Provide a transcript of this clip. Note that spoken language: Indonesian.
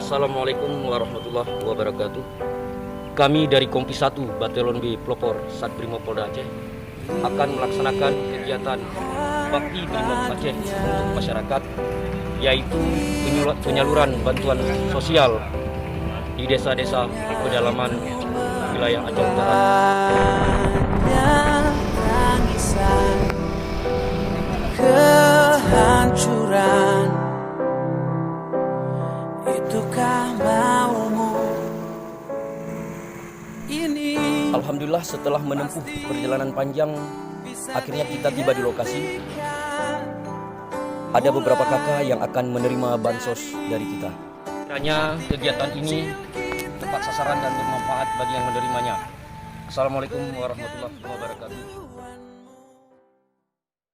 Assalamualaikum warahmatullahi wabarakatuh. Kami dari Kompi 1 Batelon B Pelopor Satbrimopolda Aceh akan melaksanakan kegiatan bakti Brimob Aceh untuk masyarakat, yaitu penyaluran bantuan sosial di desa-desa pedalaman wilayah Aceh Utara. Kehancuran, itukah maumu ini? Alhamdulillah, setelah menempuh perjalanan panjang, akhirnya kita tiba di lokasi. Ada beberapa kakak yang akan menerima bansos dari kita. Kiranya kegiatan ini tepat sasaran dan bermanfaat bagi yang menerimanya. Assalamualaikum warahmatullahi wabarakatuh.